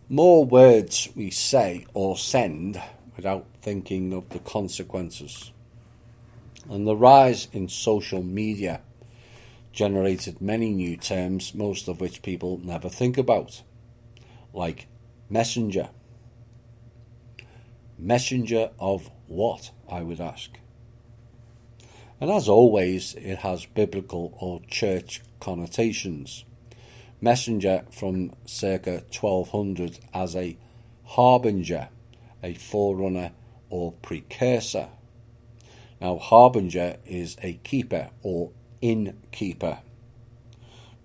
More words we say or send without thinking of the consequences. And the rise in social media generated many new terms, most of which people never think about, like messenger. Messenger of what, I would ask? And as always, it has biblical or church connotations. Messenger from circa 1200 as a harbinger, a forerunner or precursor. Now, harbinger is a keeper or innkeeper,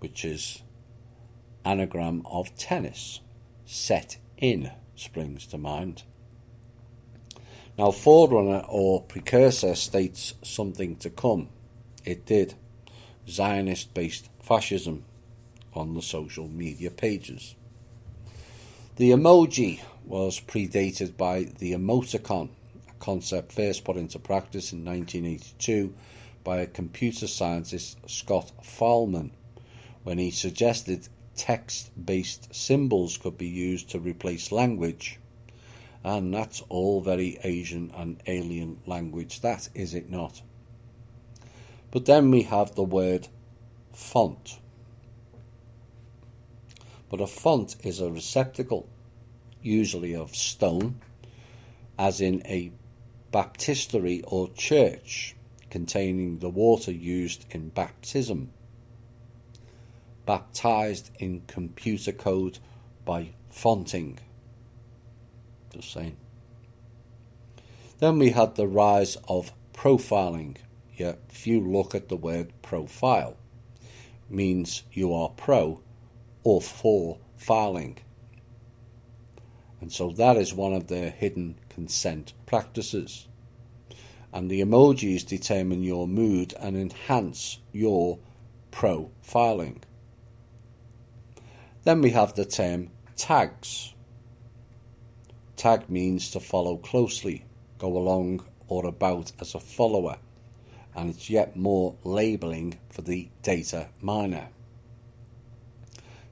which is anagram of tennis. Set in springs to mind. Now, forerunner or precursor states something to come. It did. Zionist-based fascism on the social media pages. The emoji was predated by the emoticon, a concept first put into practice in 1982 by a computer scientist, Scott Fahlman, when he suggested text-based symbols could be used to replace language. And that's all very Asian and alien language, that is it not? But then we have the word font. But a font is a receptacle, usually of stone, as in a baptistery or church, containing the water used in baptism. Baptized in computer code by fonting. Just saying. Then we had the rise of profiling. Yet few look at the word profile. It means you are pro or for filing. And so that is one of their hidden consent practices. And the emojis determine your mood and enhance your profiling. Then we have the term tags. Tag means to follow closely, go along or about as a follower, and it's yet more labelling for the data miner.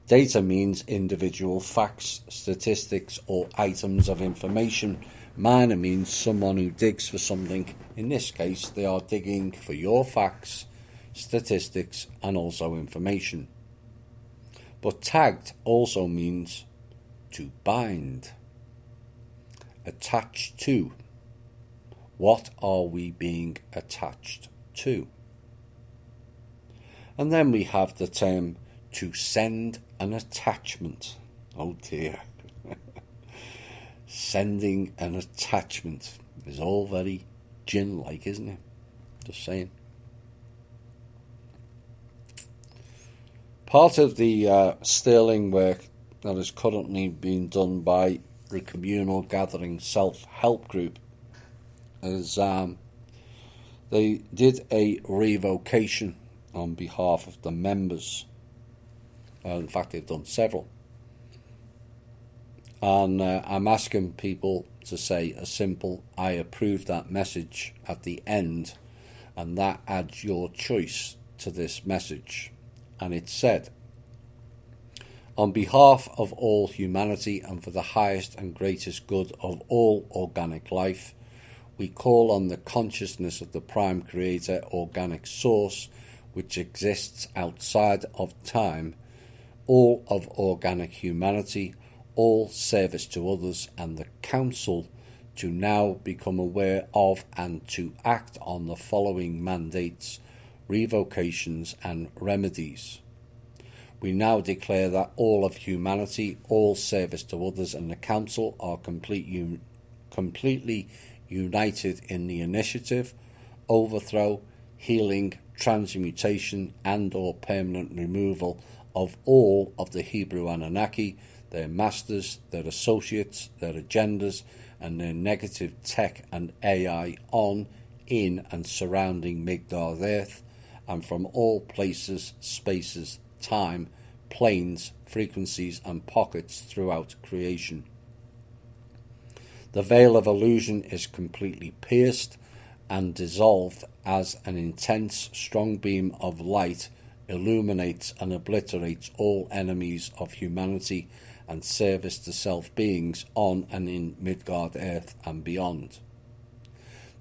Data means individual facts, statistics or items of information. Miner means someone who digs for something. In this case, they are digging for your facts, statistics and also information. But tagged also means to bind. Attached to. What are we being attached to? And then we have the term to send an attachment. Oh dear. Sending an attachment is all very gin-like, isn't it? Just saying. Part of the sterling work that is currently being done by the Communal Gathering Self-Help Group is they did a revocation on behalf of the members. In fact, they've done several. And I'm asking people to say a simple "I approve that message" at the end, and that adds your choice to this message. And it said, "On behalf of all humanity and for the highest and greatest good of all organic life, we call on the consciousness of the Prime Creator organic source which exists outside of time, all of organic humanity, all service to others, and the Council to now become aware of and to act on the following mandates, revocations and remedies. We now declare that all of humanity, all service to others, and the Council are completely united in the initiative, overthrow, healing, transmutation and or permanent removal of all of the Hebrew Anunnaki, their masters, their associates, their agendas, and their negative tech and AI on, in and surrounding Migdal Earth, and from all places, spaces, time, planes, frequencies and pockets throughout creation. The veil of illusion is completely pierced and dissolved as an intense, strong beam of light illuminates and obliterates all enemies of humanity and service to self-beings on and in Midgard-earth and beyond.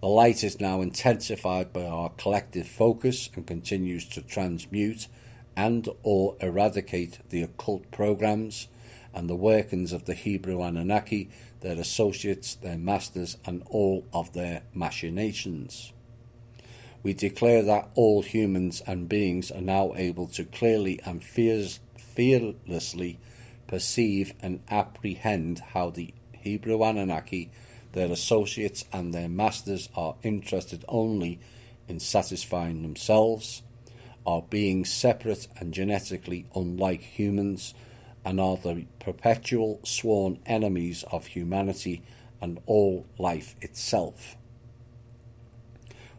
The light is now intensified by our collective focus and continues to transmute and or eradicate the occult programs and the workings of the Hebrew Anunnaki, their associates, their masters, and all of their machinations. We declare that all humans and beings are now able to clearly and fearlessly perceive and apprehend how the Hebrew Anunnaki, their associates, and their masters are interested only in satisfying themselves, are being separate and genetically unlike humans, and are the perpetual sworn enemies of humanity and all life itself.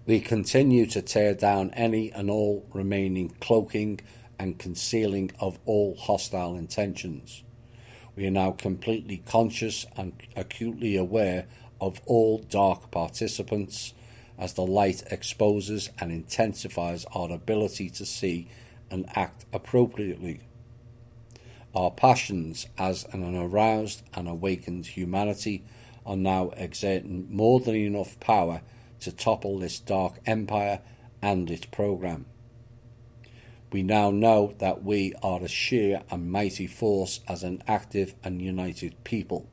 We continue to tear down any and all remaining cloaking and concealing of all hostile intentions. We are now completely conscious and acutely aware of all dark participants, as the light exposes and intensifies our ability to see and act appropriately. Our passions as an aroused and awakened humanity are now exerting more than enough power to topple this dark empire and its program. We now know that we are a sheer and mighty force as an active and united people.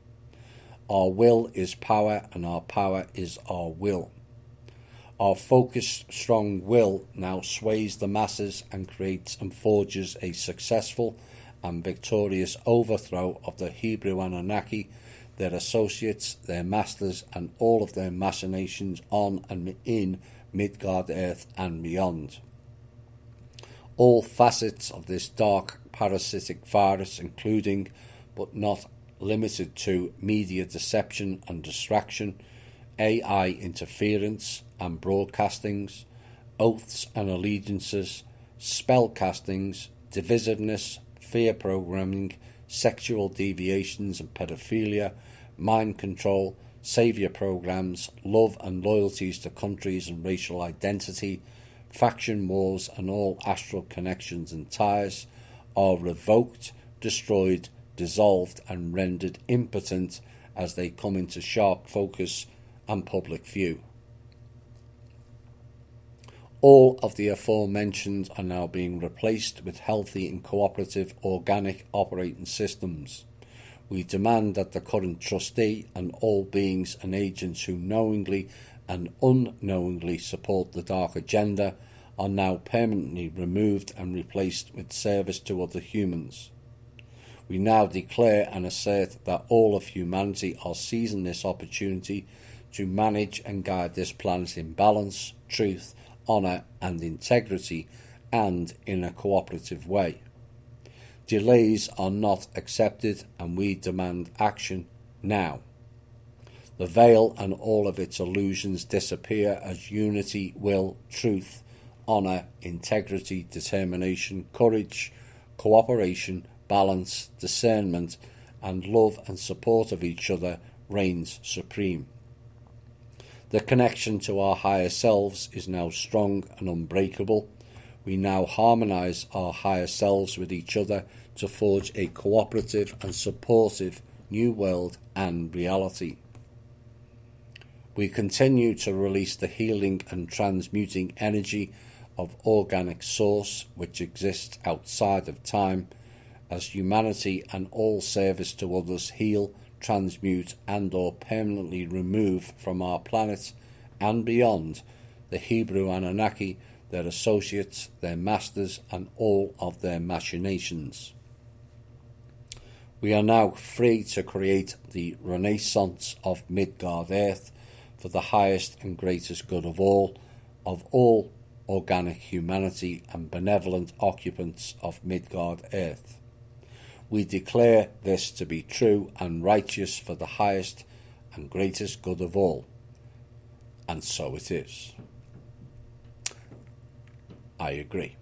Our will is power, and our power is our will. Our focused, strong will now sways the masses and creates and forges a successful and victorious overthrow of the Hebrew Anunnaki, their associates, their masters, and all of their machinations on and in Midgard-earth and beyond. All facets of this dark parasitic virus, including but not limited to media deception and distraction, AI interference and broadcastings, oaths and allegiances, spell castings, divisiveness, fear programming, sexual deviations and pedophilia, mind control, saviour programs, love and loyalties to countries and racial identity, faction wars, and all astral connections and ties are revoked, destroyed, dissolved, and rendered impotent as they come into sharp focus and public view. All of the aforementioned are now being replaced with healthy and cooperative organic operating systems. We demand that the current trustee and all beings and agents who knowingly and unknowingly support the dark agenda are now permanently removed and replaced with service to other humans. We now declare and assert that all of humanity are seizing this opportunity to manage and guide this planet in balance, truth, honour and integrity, and in a cooperative way. Delays are not accepted, and we demand action now. The veil and all of its illusions disappear as unity, will, truth, honour, integrity, determination, courage, cooperation, balance, discernment, and love and support of each other reigns supreme. The connection to our higher selves is now strong and unbreakable. We now harmonise our higher selves with each other to forge a cooperative and supportive new world and reality. We continue to release the healing and transmuting energy of organic source which exists outside of time, as humanity and all service to others heal, transmute and or permanently remove from our planet and beyond the Hebrew Anunnaki, their associates, their masters, and all of their machinations. We are now free to create the Renaissance of Midgard-earth for the highest and greatest good of all organic humanity and benevolent occupants of Midgard-earth. We declare this to be true and righteous for the highest and greatest good of all. And so it is. I agree.